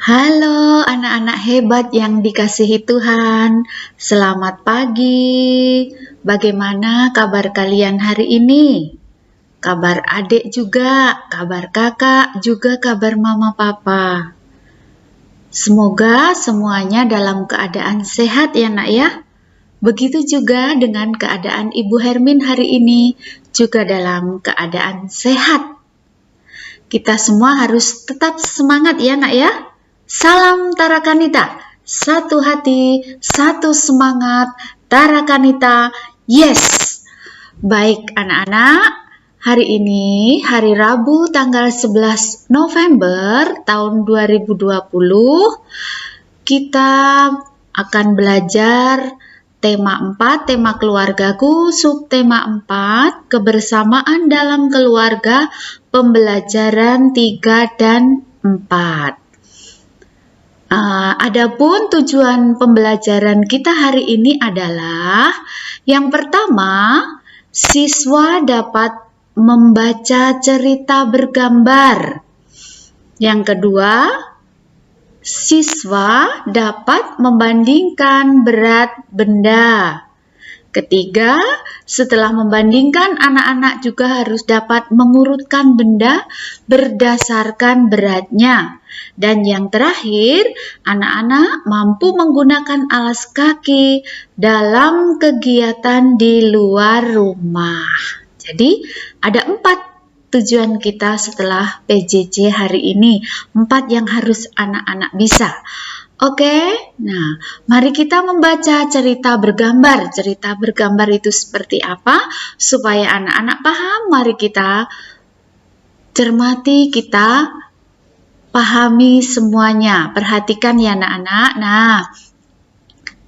Halo anak-anak hebat yang dikasihi Tuhan, selamat pagi. Bagaimana kabar kalian hari ini? Kabar adik juga, kabar kakak, juga kabar mama papa. Semoga semuanya dalam keadaan sehat ya nak ya. Begitu juga dengan keadaan Ibu Hermin hari ini, juga dalam keadaan sehat. Kita semua harus tetap semangat ya nak ya. Salam Tarakanita, satu hati, satu semangat, Tarakanita, yes! Baik anak-anak, hari ini hari Rabu tanggal 11 November tahun 2020, kita akan belajar tema 4, tema keluargaku, subtema 4, kebersamaan dalam keluarga, pembelajaran 3 dan 4. Adapun tujuan pembelajaran kita hari ini adalah yang pertama, siswa dapat membaca cerita bergambar. Yang kedua, siswa dapat membandingkan berat benda. Ketiga, setelah membandingkan, anak-anak juga harus dapat mengurutkan benda berdasarkan beratnya. Dan yang terakhir, anak-anak mampu menggunakan alas kaki dalam kegiatan di luar rumah. Jadi, ada 4 tujuan kita setelah PJJ hari ini. 4 yang harus anak-anak bisa. Oke, nah mari kita membaca cerita bergambar. Cerita bergambar itu seperti apa? Supaya anak-anak paham, mari kita cermati, kita pahami semuanya. Perhatikan ya anak-anak. Nah,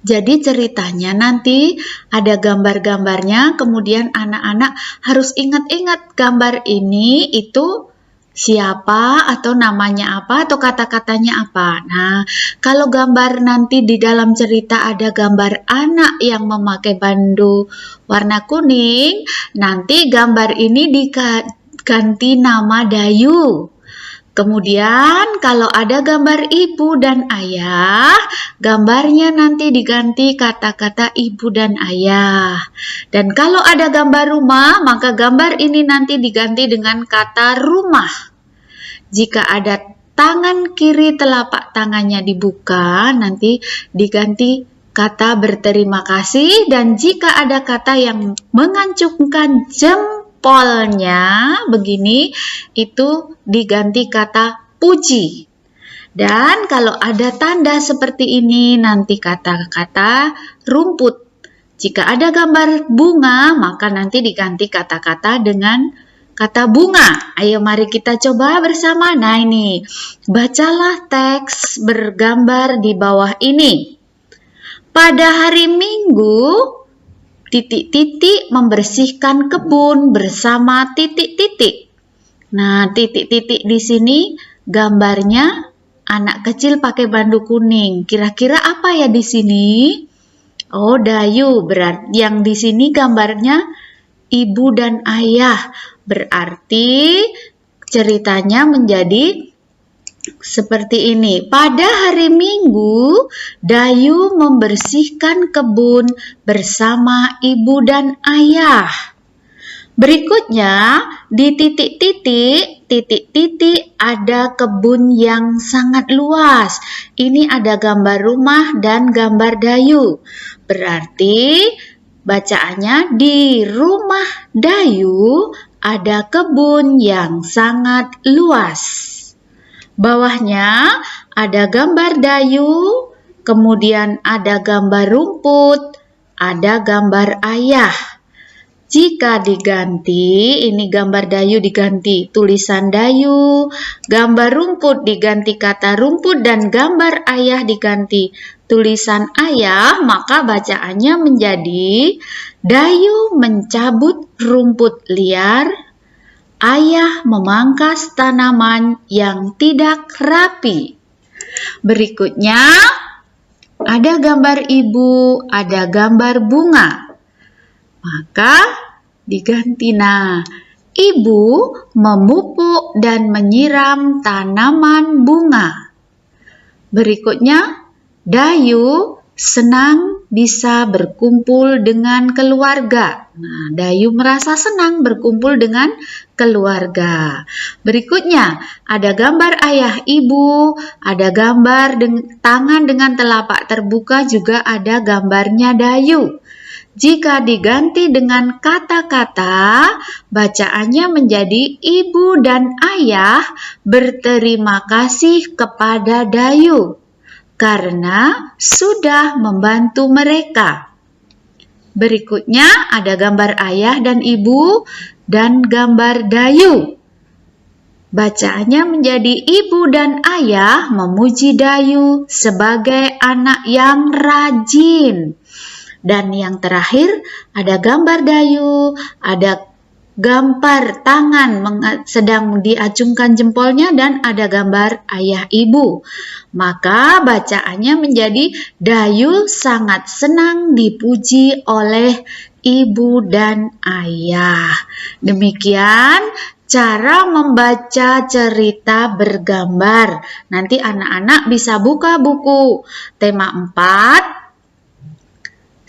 jadi ceritanya nanti ada gambar-gambarnya, kemudian anak-anak harus ingat-ingat gambar ini itu siapa atau namanya apa atau kata-katanya apa. Nah, kalau gambar nanti di dalam cerita ada gambar anak yang memakai bandu warna kuning, nanti gambar ini diganti nama Dayu. Kemudian kalau ada gambar ibu dan ayah, gambarnya nanti diganti kata-kata ibu dan ayah. Dan kalau ada gambar rumah, maka gambar ini nanti diganti dengan kata rumah. Jika ada tangan kiri telapak tangannya dibuka, nanti diganti kata berterima kasih. Dan jika ada kata yang mengancungkan jempolnya begini, itu diganti kata puji. Dan kalau ada tanda seperti ini, nanti kata-kata rumput. Jika ada gambar bunga, maka nanti diganti kata-kata dengan kata bunga. Ayo mari kita coba bersama. Nah ini, bacalah teks bergambar di bawah ini. Pada hari Minggu, titik-titik membersihkan kebun bersama titik-titik. Nah, titik-titik di sini gambarnya anak kecil pakai bandu kuning. Kira-kira apa ya di sini? Oh, Dayu. Berarti yang di sini gambarnya ibu dan ayah. Berarti ceritanya menjadi seperti ini. Pada hari Minggu, Dayu membersihkan kebun bersama ibu dan ayah. Berikutnya, di titik-titik ada kebun yang sangat luas. Ini ada gambar rumah dan gambar Dayu. Berarti bacaannya di rumah Dayu ada kebun yang sangat luas. Bawahnya ada gambar Dayu, kemudian ada gambar rumput, ada gambar ayah. Jika diganti, ini gambar Dayu diganti tulisan Dayu, gambar rumput diganti kata rumput, dan gambar ayah diganti tulisan ayah, maka bacaannya menjadi Dayu mencabut rumput liar, ayah memangkas tanaman yang tidak rapi. Berikutnya ada gambar ibu, ada gambar bunga. Maka diganti. Nah, ibu memupuk dan menyiram tanaman bunga. Berikutnya, Dayu senang bisa berkumpul dengan keluarga. Nah, Dayu merasa senang berkumpul dengan keluarga. Berikutnya, ada gambar ayah ibu, ada gambar tangan dengan telapak terbuka, juga ada gambarnya Dayu. Jika diganti dengan kata-kata, bacaannya menjadi ibu dan ayah berterima kasih kepada Dayu karena sudah membantu mereka. Berikutnya ada gambar ayah dan ibu dan gambar Dayu. Bacaannya menjadi ibu dan ayah memuji Dayu sebagai anak yang rajin. Dan yang terakhir ada gambar Dayu, ada gambar tangan sedang diacungkan jempolnya, dan ada gambar ayah ibu. Maka bacaannya menjadi Dayu sangat senang dipuji oleh ibu dan ayah. Demikian cara membaca cerita bergambar. Nanti anak-anak bisa buka buku tema 4.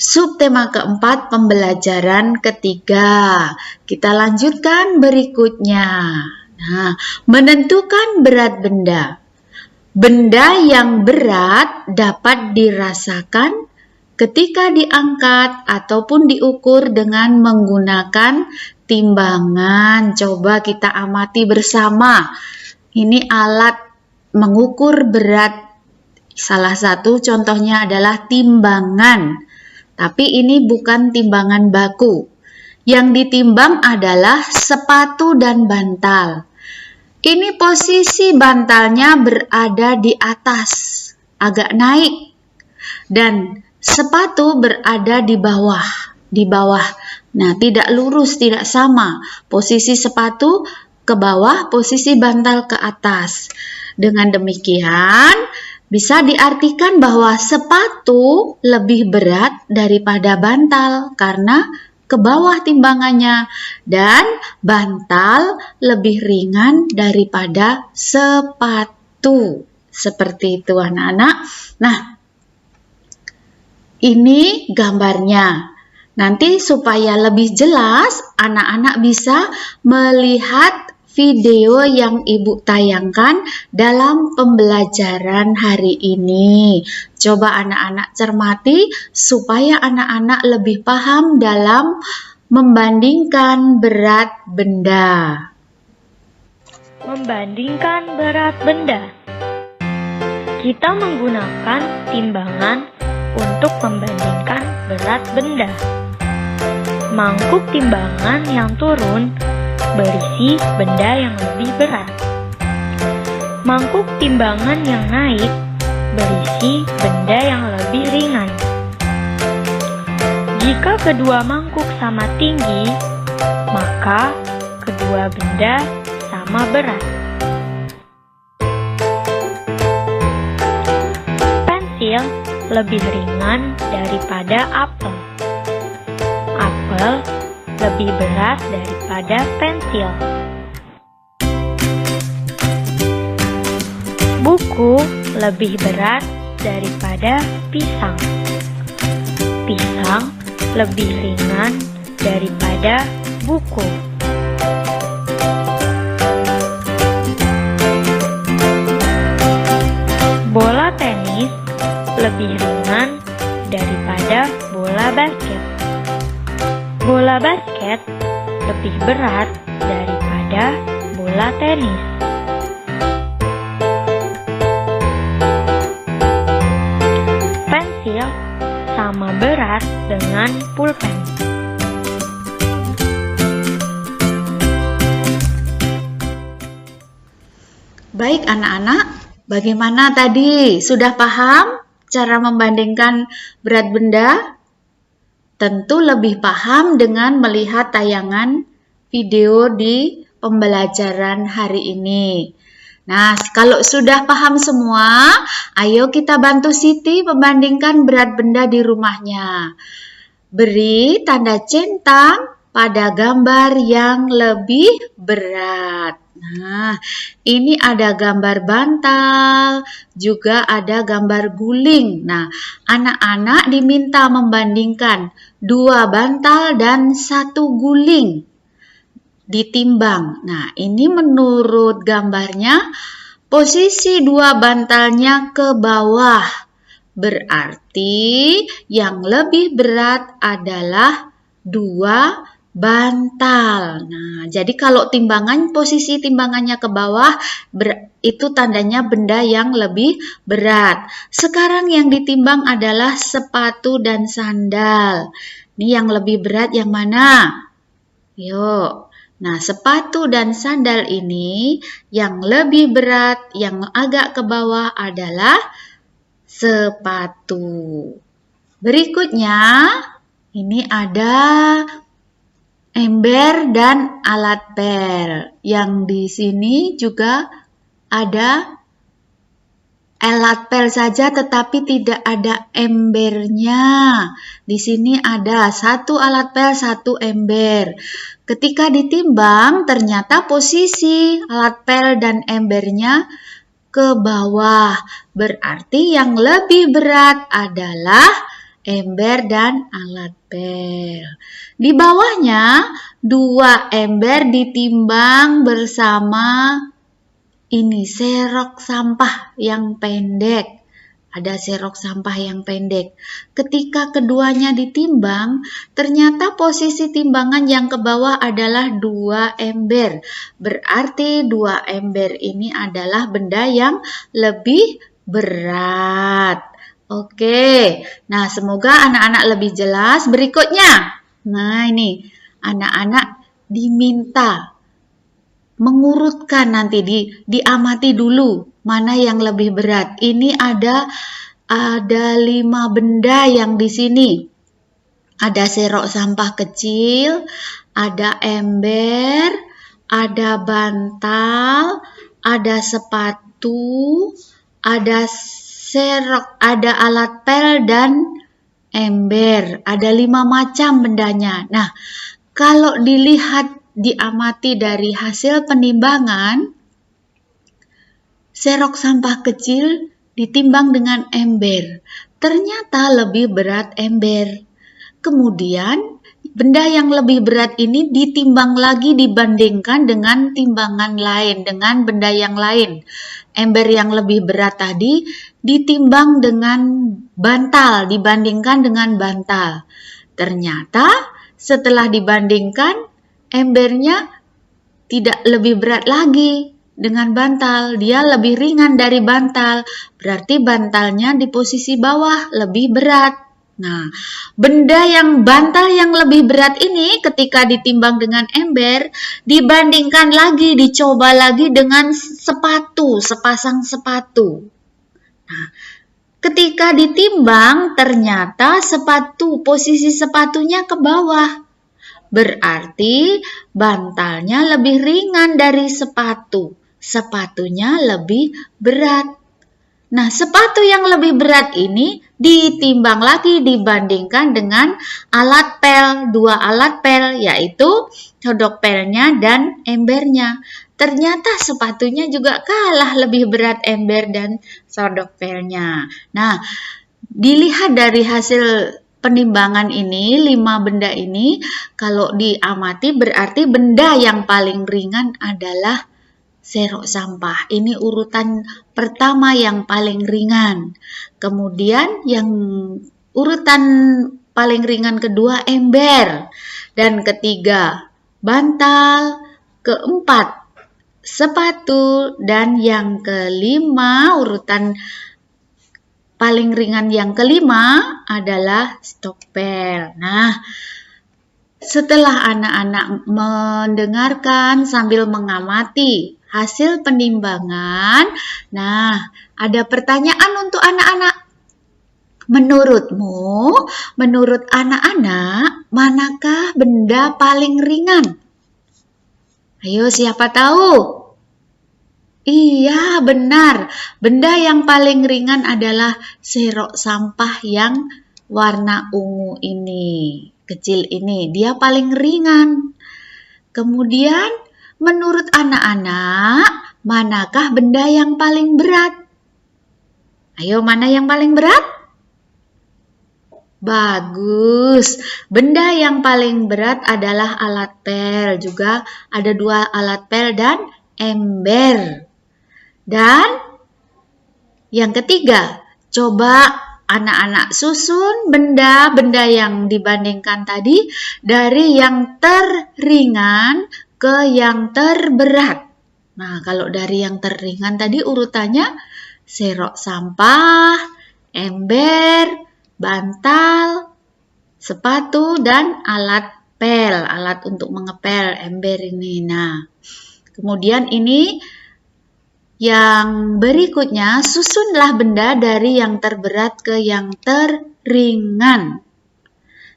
Subtema keempat, pembelajaran ketiga. Kita lanjutkan berikutnya. Nah, menentukan berat benda. Benda yang berat dapat dirasakan ketika diangkat ataupun diukur dengan menggunakan timbangan. Coba kita amati bersama. Ini alat mengukur berat. Salah satu contohnya adalah timbangan. Tapi ini bukan timbangan baku. Yang ditimbang adalah sepatu dan bantal. Ini posisi bantalnya berada di atas, agak naik. Dan sepatu berada di bawah. Nah, tidak lurus, tidak sama. Posisi sepatu ke bawah, posisi bantal ke atas. Dengan demikian, bisa diartikan bahwa sepatu lebih berat daripada bantal karena ke bawah timbangannya, dan bantal lebih ringan daripada sepatu. Seperti itu anak-anak. Nah, ini gambarnya. Nanti supaya lebih jelas, anak-anak bisa melihat video yang Ibu tayangkan dalam pembelajaran hari ini. Coba anak-anak cermati supaya anak-anak lebih paham dalam membandingkan berat benda. Membandingkan berat benda. Kita menggunakan timbangan untuk membandingkan berat benda. Mangkuk timbangan yang turun berisi benda yang lebih berat. Mangkuk timbangan yang naik berisi benda yang lebih ringan. Jika kedua mangkuk sama tinggi, maka kedua benda sama berat. Pensil lebih ringan daripada apel. Apel lebih berat daripada pensil. Buku lebih berat daripada pisang. Pisang lebih ringan daripada buku. Bola tenis lebih ringan daripada bola basket. Bola basket lebih berat daripada bola tenis. Pensil sama berat dengan pulpen. Baik anak-anak, bagaimana tadi? Sudah paham cara membandingkan berat benda? Tentu lebih paham dengan melihat tayangan video di pembelajaran hari ini. Nah, kalau sudah paham semua, ayo kita bantu Siti membandingkan berat benda di rumahnya. Beri tanda centang pada gambar yang lebih berat. Nah, ini ada gambar bantal, juga ada gambar guling. Nah, anak-anak diminta membandingkan 2 bantal dan 1 guling. Ditimbang. Nah, ini menurut gambarnya posisi 2 bantalnya ke bawah. Berarti yang lebih berat adalah 2 bantal. Nah, jadi kalau posisi timbangannya ke bawah, itu tandanya benda yang lebih berat. Sekarang yang ditimbang adalah sepatu dan sandal. Ini yang lebih berat yang mana? Yuk. Nah, sepatu dan sandal ini yang lebih berat, yang agak ke bawah adalah sepatu. Berikutnya, ini ada ember dan alat pel. Yang di sini juga ada alat pel saja tetapi tidak ada embernya. Di sini ada 1 alat pel, 1 ember. Ketika ditimbang, ternyata posisi alat pel dan embernya ke bawah. Berarti yang lebih berat adalah ember dan alat pel. Di bawahnya 2 ember ditimbang bersama ini serok sampah yang pendek. Ada serok sampah yang pendek. Ketika keduanya ditimbang, ternyata posisi timbangan yang ke bawah adalah 2 ember. Berarti 2 ember ini adalah benda yang lebih berat. Oke, nah semoga anak-anak lebih jelas. Berikutnya, nah ini anak-anak diminta mengurutkan nanti diamati dulu mana yang lebih berat. Ini ada 5 benda yang di sini. Ada serok sampah kecil, ada ember, ada bantal, ada sepatu, ada serok, ada alat pel dan ember. Ada 5 macam bendanya. Nah, kalau diamati dari hasil penimbangan, serok sampah kecil ditimbang dengan ember. Ternyata lebih berat ember. Kemudian, benda yang lebih berat ini ditimbang lagi dibandingkan dengan timbangan lain, dengan benda yang lain. Ember yang lebih berat tadi ditimbang dengan bantal, dibandingkan dengan bantal. Ternyata setelah dibandingkan, embernya tidak lebih berat lagi dengan bantal. Dia lebih ringan dari bantal. Berarti bantalnya di posisi bawah lebih berat. Nah, bantal yang lebih berat ini ketika ditimbang dengan ember, dibandingkan lagi, dicoba lagi dengan sepasang sepatu. Nah, ketika ditimbang, ternyata posisi sepatunya ke bawah. Berarti bantalnya lebih ringan dari sepatu. Sepatunya lebih berat. Nah, sepatu yang lebih berat ini ditimbang lagi dibandingkan dengan alat pel. 2 alat pel, yaitu sodok pelnya dan embernya. Ternyata sepatunya juga kalah lebih berat ember dan sodok pelnya. Nah, dilihat dari hasil penimbangan ini, 5 benda ini, kalau diamati berarti benda yang paling ringan adalah serok sampah. Ini urutan pertama yang paling ringan. Kemudian yang urutan paling ringan kedua ember. Dan ketiga bantal. Keempat sepatu. Dan yang kelima, urutan paling ringan yang kelima adalah stopel. Nah, setelah anak-anak mendengarkan sambil mengamati hasil penimbangan, nah, ada pertanyaan untuk anak-anak. Menurut anak-anak, manakah benda paling ringan? Ayo, siapa tahu? Iya, benar. Benda yang paling ringan adalah serok sampah yang warna ungu ini, kecil ini. Dia paling ringan. Kemudian, menurut anak-anak, manakah benda yang paling berat? Ayo, mana yang paling berat? Bagus. Benda yang paling berat adalah alat pel. Juga ada 2 alat pel dan ember. Dan yang ketiga, coba anak-anak susun benda-benda yang dibandingkan tadi dari yang terringan ke yang terberat. Nah, kalau dari yang terringan tadi urutannya serok sampah, ember, bantal, sepatu, dan alat pel, alat untuk mengepel ember ini. Nah, kemudian ini yang berikutnya, susunlah benda dari yang terberat ke yang terringan.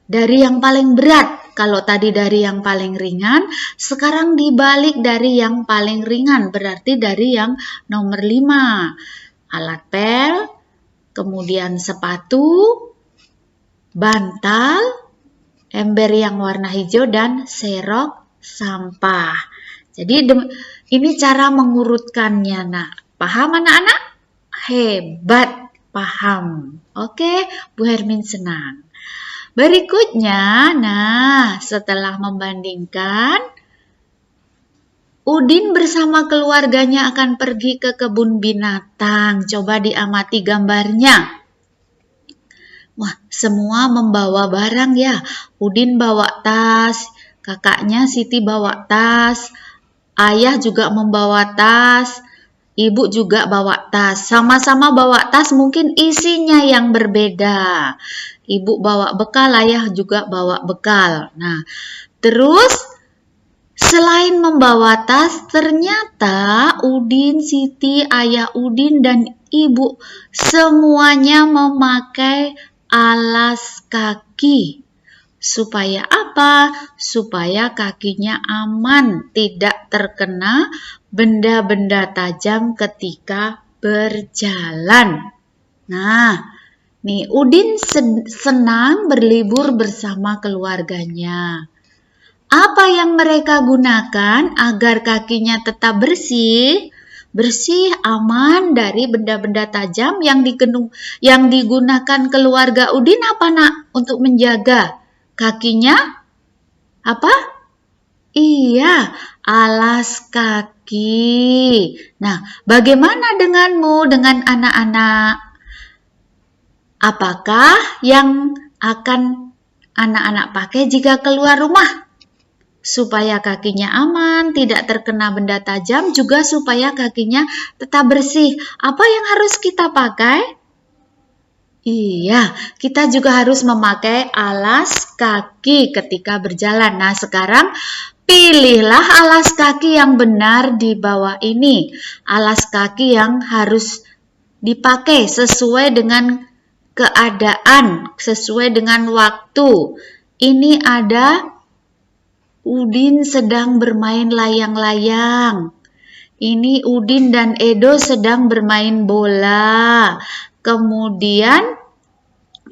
Dari yang paling berat, kalau tadi dari yang paling ringan, sekarang dibalik dari yang paling ringan, berarti dari yang nomor 5. Alat pel, kemudian sepatu, bantal, ember yang warna hijau, dan serok sampah. Jadi ini cara mengurutkannya. Nah, paham anak-anak? Hebat, paham. Oke, Bu Hermin senang. Berikutnya, nah setelah membandingkan, Udin bersama keluarganya akan pergi ke kebun binatang. Coba diamati gambarnya. Wah, semua membawa barang ya. Udin bawa tas, kakaknya Siti bawa tas, ayah juga membawa tas, ibu juga bawa tas. Sama-sama bawa tas, mungkin isinya yang berbeda. Ibu bawa bekal, ayah juga bawa bekal. Nah, terus selain membawa tas, ternyata Udin, Siti, ayah Udin, dan ibu semuanya memakai alas kaki. Supaya apa? Supaya kakinya aman, tidak terkena benda-benda tajam ketika berjalan. Nah, nih Udin senang berlibur bersama keluarganya. Apa yang mereka gunakan agar kakinya tetap bersih? Bersih, aman dari benda-benda tajam yang digunakan keluarga Udin apa nak? Untuk menjaga kakinya? Apa? Iya, alas kaki. Nah, bagaimana denganmu, dengan anak-anak? Apakah yang akan anak-anak pakai jika keluar rumah? Supaya kakinya aman, tidak terkena benda tajam, juga supaya kakinya tetap bersih. Apa yang harus kita pakai? Iya, kita juga harus memakai alas kaki ketika berjalan. Nah, sekarang pilihlah alas kaki yang benar di bawah ini. Alas kaki yang harus dipakai sesuai dengan keadaan, sesuai dengan waktu. Ini ada Udin sedang bermain layang-layang. Ini Udin dan Edo sedang bermain bola. Kemudian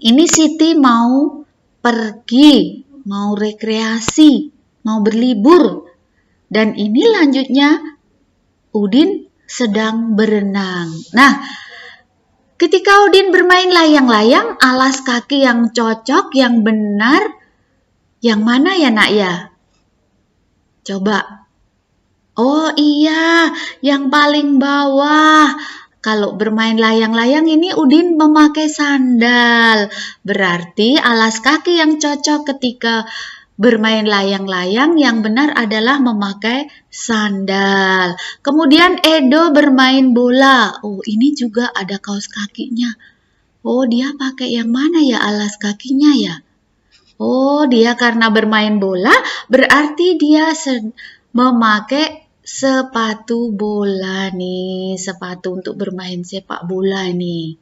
ini Siti mau pergi, mau rekreasi, mau berlibur. Dan ini lanjutnya Udin sedang berenang. Nah, ketika Udin bermain layang-layang, alas kaki yang cocok, yang benar, yang mana ya nak ya? Coba. Oh iya, yang paling bawah. Kalau bermain layang-layang ini Udin memakai sandal. Berarti alas kaki yang cocok ketika bermain layang-layang yang benar adalah memakai sandal. Kemudian Edo bermain bola. Oh, ini juga ada kaos kakinya. Oh, dia pakai yang mana ya alas kakinya ya? Oh, dia karena bermain bola, berarti dia memakai sepatu bola nih, sepatu untuk bermain sepak bola nih.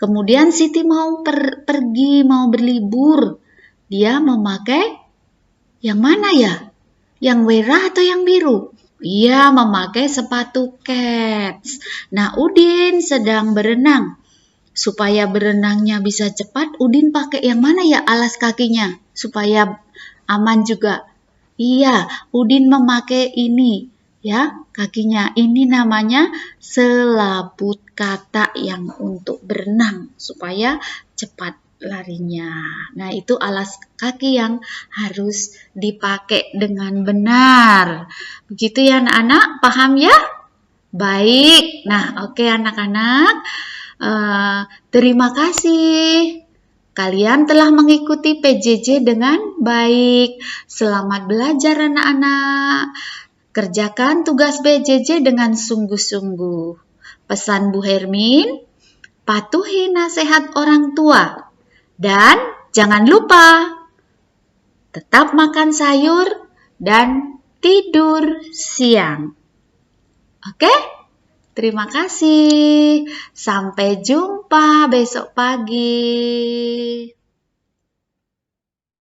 Kemudian Siti mau pergi, mau berlibur. Dia memakai yang mana ya? Yang merah atau yang biru? Ia memakai sepatu kets. Nah, Udin sedang berenang. Supaya berenangnya bisa cepat, Udin pakai yang mana ya alas kakinya? Supaya aman juga. Iya, Udin memakai ini ya, kakinya. Ini namanya selaput kata yang untuk berenang supaya cepat larinya. Nah, itu alas kaki yang harus dipakai dengan benar. Begitu ya anak-anak, paham ya? Baik. Nah, oke anak-anak. Terima kasih. Kalian telah mengikuti PJJ dengan baik. Selamat belajar anak-anak. Kerjakan tugas PJJ dengan sungguh-sungguh. Pesan Bu Hermin, patuhi nasihat orang tua. Dan jangan lupa, tetap makan sayur dan tidur siang. Oke? Terima kasih. Sampai jumpa besok pagi.